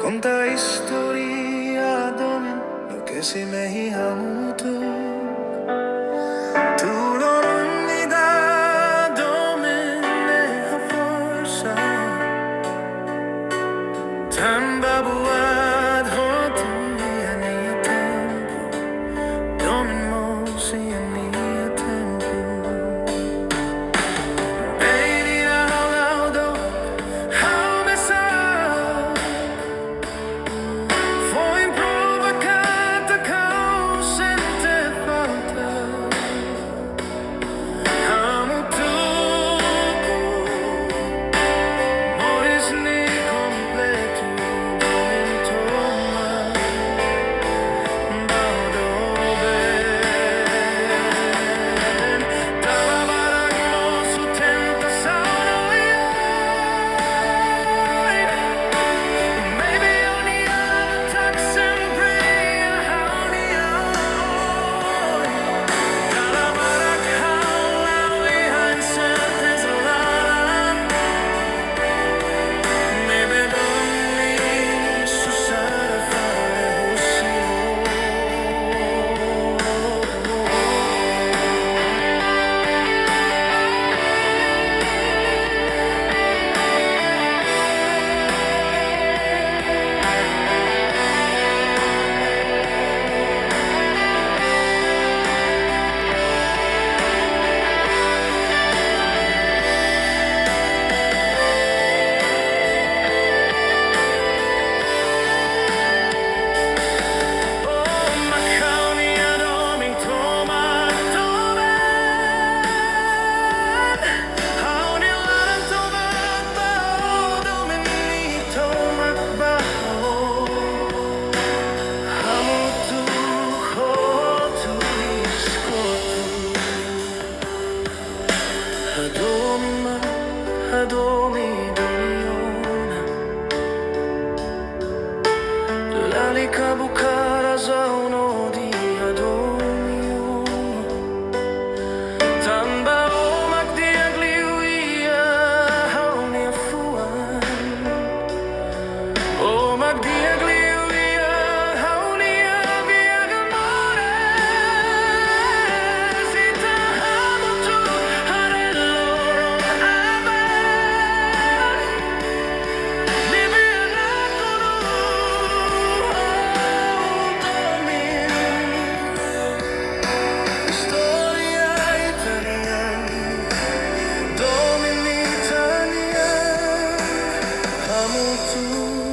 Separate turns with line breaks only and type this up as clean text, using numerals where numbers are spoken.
Konta Istoria, Domin kesi mehi, Hamutuk. Tu Loron Domin haforsa, Tanba buat, hotu tempu, Domin mosu tempu. Bainhira mesak, Foin prova, katak, sente, falta. Hamutuk, moris kompletu, Domin Nee Tomak, Doben, Dala, barak, mosu, tentasaun, oi-oin. Maibe lalatak, sempre, Dala, barak, inserteza, laran. Maibe susara Domin Nee Tomak, Domin Nee Tomak, Hamutuk, hotu, Domin lalika bukara zauno di Tanba Istoria, Domin Nee Tomak, Hamutuk.